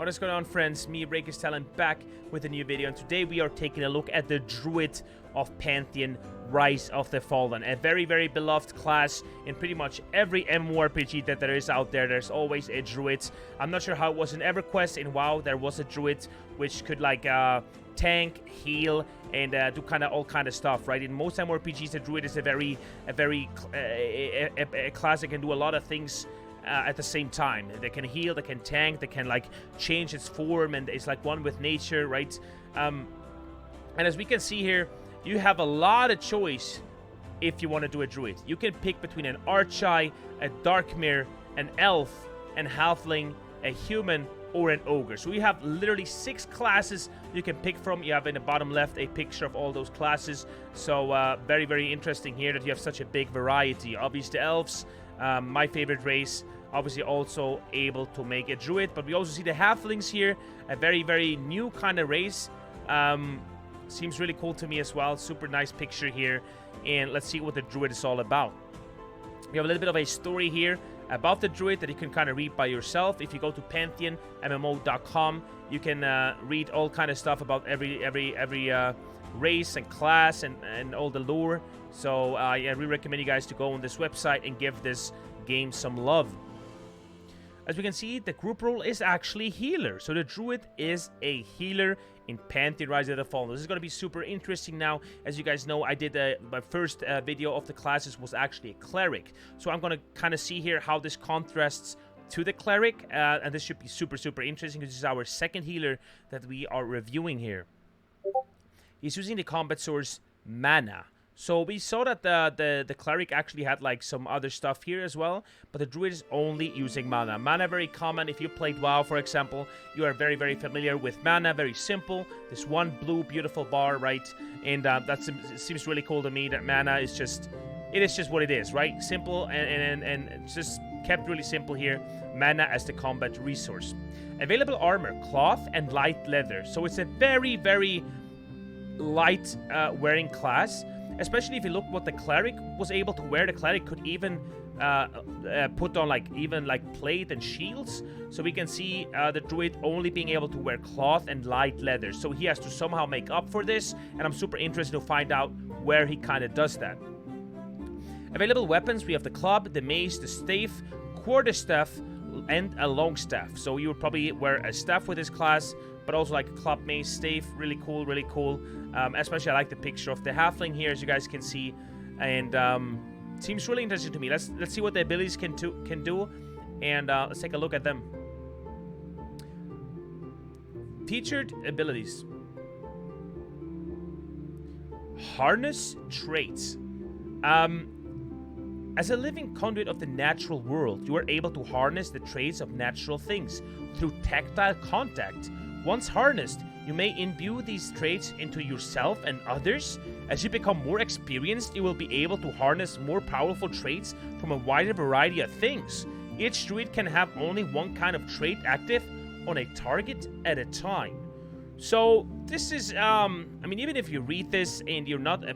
What is going on, friends? Me, Breaker's Talent, back with a new video, and today we are taking a look at the Druid of Pantheon Rise of the Fallen. A very, very beloved class in pretty much every MMORPG that there is out there. There's always a Druid. I'm not sure how it was in EverQuest. In WoW, there was a Druid which could like tank, heal, and do kind of all kind of stuff, right? In most MMORPGs, the Druid is a class that can do a lot of things at the same time. They can heal, they can tank, they can like change its form, and it's like one with nature, right? And as we can see here, you have a lot of choice if you want to do a Druid. You can pick between an archetype, a darkmere, an elf, an halfling, a human, or an ogre. So you have literally 6 classes you can pick from. You have in the bottom left a picture of all those classes. So very, very interesting here that you have such a big variety. Obviously the elves, my favorite race, obviously also able to make a Druid, but we also see the halflings here, a very, very new kind of race. Seems really cool to me as well. Super nice picture here, and let's see what the Druid is all about. We have a little bit of a story here about the Druid that you can kind of read by yourself. If you go to PantheonMMO.com, you can read all kind of stuff about every race and class and all the lore. So yeah, I really recommend you guys to go on this website and give this game some love. As we can see, the group role is actually healer. So the Druid is a healer in Pantheon Rise of the Fallen. This is going to be super interesting now. As you guys know, I did my first video of the classes was actually a Cleric. So I'm going to kind of see here how this contrasts to the Cleric. And this should be super, super interesting because this is our second healer that we are reviewing here. He's using the combat source Mana. So we saw that the Cleric actually had like some other stuff here as well, but the Druid is only using Mana. Mana very common. If you played WoW, for example, you are very, very familiar with Mana. Very simple. This one blue beautiful bar, right? And that seems really cool to me. That Mana is just, it is just what it is, right? Simple and just kept really simple here. Mana as the combat resource. Available armor, cloth and light leather. So it's a very, very light wearing class. Especially if you look what the Cleric was able to wear. The Cleric could even put on like even like plate and shields. So we can see the Druid only being able to wear cloth and light leather. So he has to somehow make up for this. And I'm super interested to find out where he kind of does that. Available weapons, we have the club, the mace, the staff, quarterstaff, and a long staff. So you would probably wear a staff with this class, but also like a club, mace, staff. Really cool, really cool. Especially I like the picture of the halfling here, as you guys can see, and seems really interesting to me. Let's see what the abilities can do, and let's take a look at them. Featured abilities. Harness traits. As a living conduit of the natural world, you are able to harness the traits of natural things through tactile contact. Once harnessed, you may imbue these traits into yourself and others. As you become more experienced, you will be able to harness more powerful traits from a wider variety of things. Each Druid can have only one kind of trait active on a target at a time. So this is, I mean, even if you read this and you're not a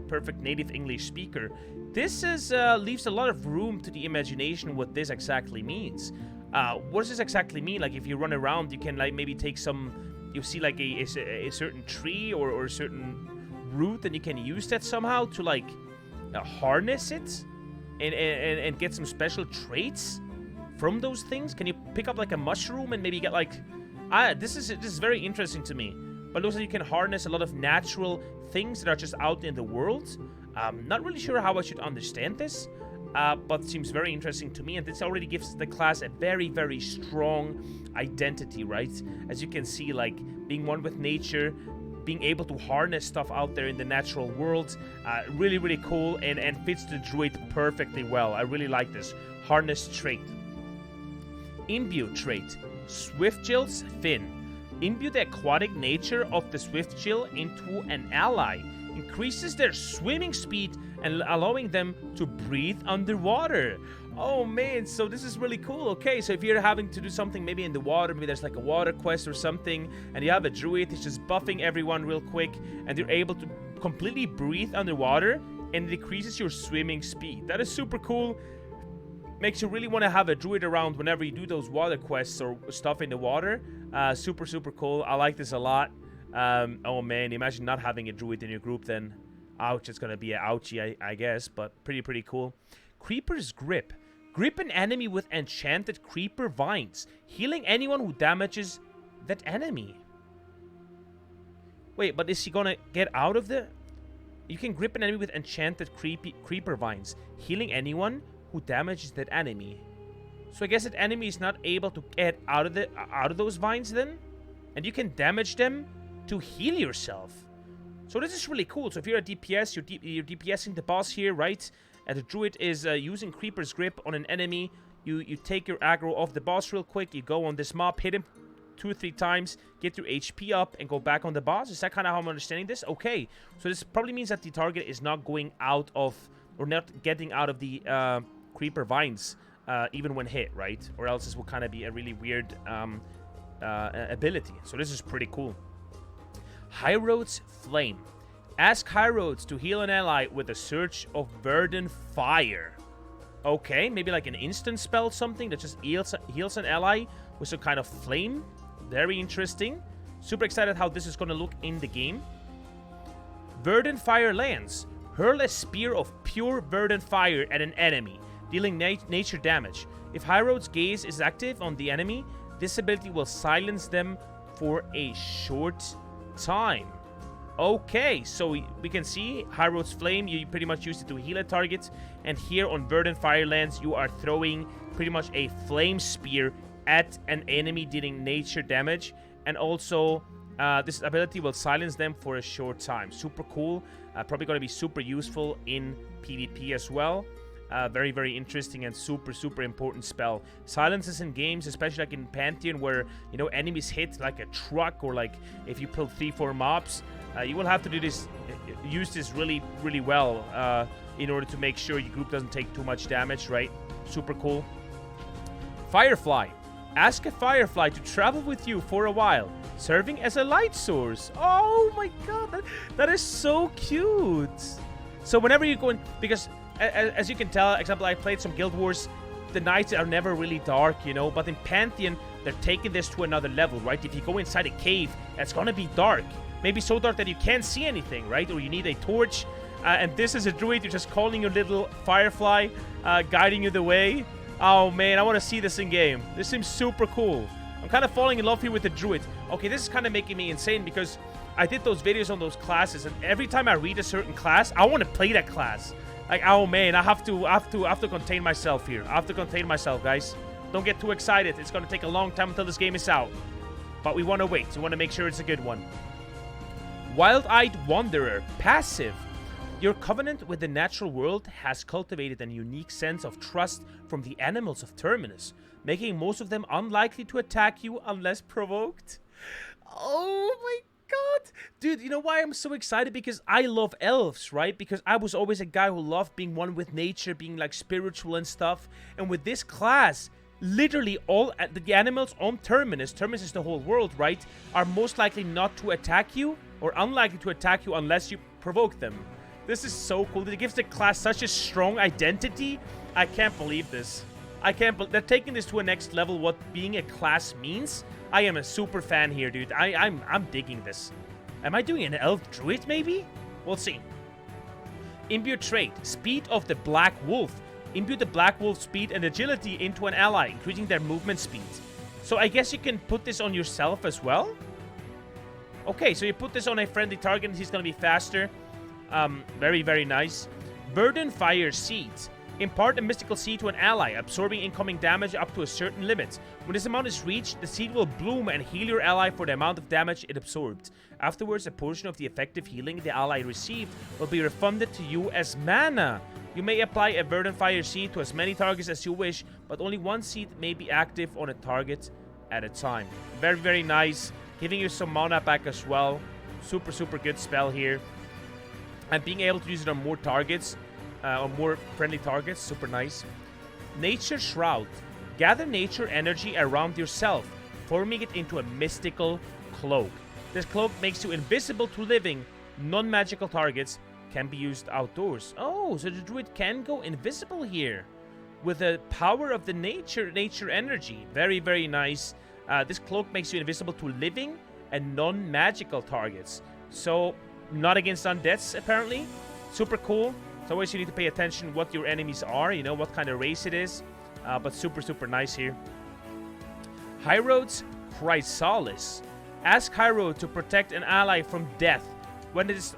perfect native English speaker, this is leaves a lot of room to the imagination what this exactly means. What does this exactly mean? Like if you run around, you can like maybe take some, you see like a certain tree or a certain root, and you can use that somehow to like harness it and get some special traits from those things. Can you pick up like a mushroom and maybe get like, this is very interesting to me. But also you can harness a lot of natural things that are just out in the world. Not really sure how I should understand this. But seems very interesting to me, and this already gives the class a very, very strong identity, right? As you can see, like being one with nature, being able to harness stuff out there in the natural world, really, really cool, and fits the Druid perfectly well. I really like this. Harness trait. Imbue trait. Swiftchill's fin. Imbue the aquatic nature of the Swiftchill into an ally. Increases their swimming speed and allowing them to breathe underwater. Oh man, so this is really cool. Okay, so if you're having to do something maybe in the water, maybe there's like a water quest or something, and you have a Druid, it's just buffing everyone real quick, and they're able to completely breathe underwater, and it decreases your swimming speed. That is super cool. Makes you really want to have a druid around whenever you do those water quests or stuff in the water. Super, super cool. I like this a lot. Oh man, imagine not having a druid in your group then. Ouch, it's gonna be an ouchie, I guess, but pretty cool. Creeper's Grip. Grip an enemy with enchanted creeper vines, healing anyone who damages that enemy. Wait, but is he gonna get out of the... You can grip an enemy with enchanted creeper vines, healing anyone who damages that enemy. So I guess that enemy is not able to get out of those vines then? And you can damage them to heal yourself. So this is really cool. So if you're a DPS, you're DPSing the boss here, right? And the druid is using Creeper's Grip on an enemy. You take your aggro off the boss real quick. You go on this mob, hit him 2 or 3 times, get your HP up, and go back on the boss. Is that kind of how I'm understanding this? Okay. So this probably means that the target is not going out of, or not getting out of the creeper vines, even when hit, right? Or else this will kind of be a really weird ability. So this is pretty cool. High Road's Flame. Ask High Roads to heal an ally with a surge of Verdant Fire. Okay, maybe like an instant spell, something that just heals an ally with some kind of flame. Very interesting. Super excited how this is going to look in the game. Verdant Fire lands. Hurl a spear of pure verdant fire at an enemy, dealing nature damage. If High Road's Gaze is active on the enemy, this ability will silence them for a short time. Okay, so we can see High Road's Flame, you pretty much use it to heal a target. And here on Verdant Firelands, you are throwing pretty much a flame spear at an enemy dealing nature damage. And also, this ability will silence them for a short time. Super cool. Probably going to be super useful in PvP as well. Very, very interesting and super important spell. Silences in games, especially like in Pantheon, where, you know, enemies hit like a truck, or like if you pull 3-4 mobs, you will have to do this, use this really well in order to make sure your group doesn't take too much damage, right? Super cool. Firefly. Ask a firefly to travel with you for a while, serving as a light source. Oh my god, that is so cute. So whenever you go in, because as you can tell, example, I played some Guild Wars, the nights are never really dark, you know, but in Pantheon, they're taking this to another level, right? If you go inside a cave, it's gonna be dark. Maybe so dark that you can't see anything, right? Or you need a torch. And this is a druid, you're just calling your little firefly, guiding you the way. Oh man, I want to see this in game. This seems super cool. I'm kind of falling in love here with the druid. Okay, this is kind of making me insane because I did those videos on those classes, and every time I read a certain class, I want to play that class. Like, oh man, I have to contain myself here. I have to contain myself, guys. Don't get too excited. It's going to take a long time until this game is out. But we want to wait. We want to make sure it's a good one. Wild-Eyed Wanderer. Passive. Your covenant with the natural world has cultivated a unique sense of trust from the animals of Terminus, making most of them unlikely to attack you unless provoked. Oh my god. Dude, you know why I'm so excited? Because I love elves, right? Because I was always a guy who loved being one with nature, being like spiritual and stuff. And with this class, literally all the animals on Terminus is the whole world, right? Are most likely not to attack you, or unlikely to attack you unless you provoke them. This is so cool. It gives the class such a strong identity. I can't believe this. I can't believe they're taking this to a next level, what being a class means. I am a super fan here, dude. I'm digging this. Am I doing an elf druid, maybe? We'll see. Imbue trait. Speed of the Black Wolf. Imbue the Black Wolf speed and agility into an ally, increasing their movement speed. So I guess you can put this on yourself as well? Okay, so you put this on a friendly target and he's going to be faster. Very, very nice. Verdant Fire Seeds. Impart a mystical seed to an ally, absorbing incoming damage up to a certain limit. When this amount is reached, the seed will bloom and heal your ally for the amount of damage it absorbed. Afterwards, a portion of the effective healing the ally received will be refunded to you as mana. You may apply a Verdant Fire Seed to as many targets as you wish, but only one seed may be active on a target at a time. Very, very nice. Giving you some mana back as well. Super, super good spell here. And being able to use it on more targets, on more friendly targets, super nice. Nature Shroud. Gather nature energy around yourself, forming it into a mystical cloak. This cloak makes you invisible to living, non-magical targets, can be used outdoors. Oh, so the druid can go invisible here. with the power of the nature energy. Very, very nice. This cloak makes you invisible to living and non-magical targets. So, not against undeads, apparently. Super cool. It's always you need to pay attention what your enemies are, you know, what kind of race it is. But super, super nice here. High Road's Chrysalis. Ask High Road to protect an ally from death. When this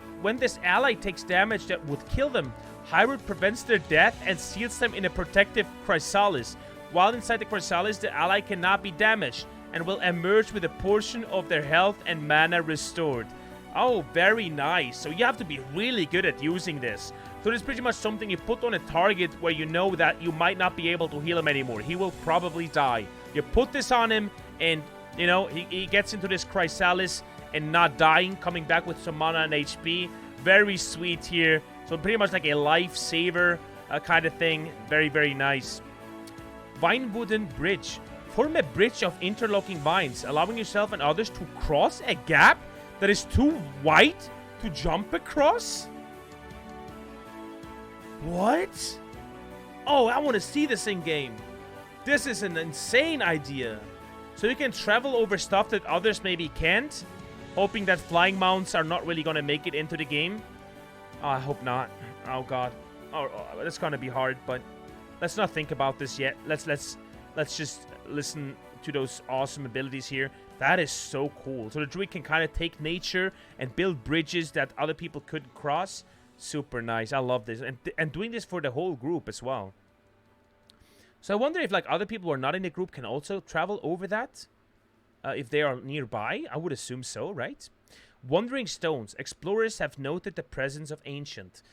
ally takes damage that would kill them, High Road prevents their death and seals them in a protective Chrysalis. While inside the Chrysalis, the ally cannot be damaged and will emerge with a portion of their health and mana restored. Oh, very nice. So you have to be really good at using this. So it's pretty much something you put on a target where you know that you might not be able to heal him anymore. He will probably die. You put this on him and, you know, he gets into this Chrysalis and not dying, coming back with some mana and HP. Very sweet here. So pretty much like a lifesaver kind of thing. Very, very nice. Vine-wooden bridge. Form a bridge of interlocking vines, allowing yourself and others to cross a gap that is too wide to jump across? What? Oh, I want to see this in game. This is an insane idea. So you can travel over stuff that others maybe can't, hoping that flying mounts are not really going to make it into the game. Oh, I hope not. Oh god. Oh, that's going to be hard, but let's not think about this yet. Let's just listen to those awesome abilities here. That is so cool. So the Druid can kind of take nature and build bridges that other people couldn't cross. Super nice. I love this. And doing this for the whole group as well. So I wonder if like other people who are not in the group can also travel over that. If they are nearby. I would assume so, right? Wandering Stones. Explorers have noted the presence of ancient,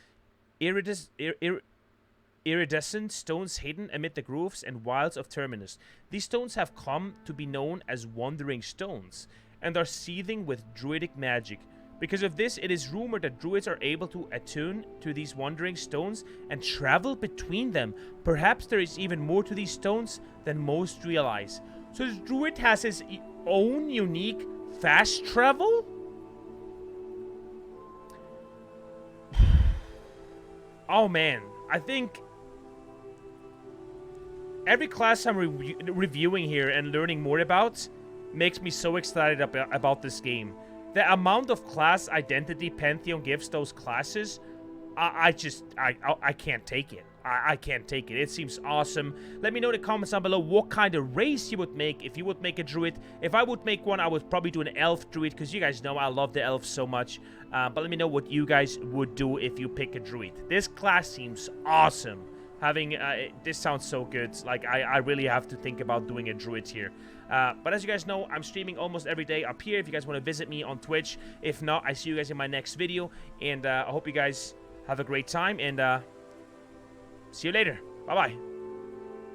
iridescent stones hidden amid the grooves and wilds of Terminus. These stones have come to be known as Wandering Stones and are seething with druidic magic. Because of this, it is rumored that druids are able to attune to these wandering stones and travel between them. Perhaps there is even more to these stones than most realize. So the druid has his own unique fast travel? Oh man, I think every class I'm reviewing here and learning more about makes me so excited about this game. The amount of class identity Pantheon gives those classes, I can't take it. I can't take it. It seems awesome. Let me know in the comments down below what kind of race you would make if you would make a druid. If I would make one, I would probably do an elf druid because you guys know I love the elves so much. But let me know what you guys would do if you pick a druid. This class seems awesome. Having this sounds so good. Like I really have to think about doing a druid here. But as you guys know, I'm streaming almost every day up here if you guys want to visit me on Twitch. If not, I see you guys in my next video. And I hope you guys have a great time. And see you later. Bye-bye.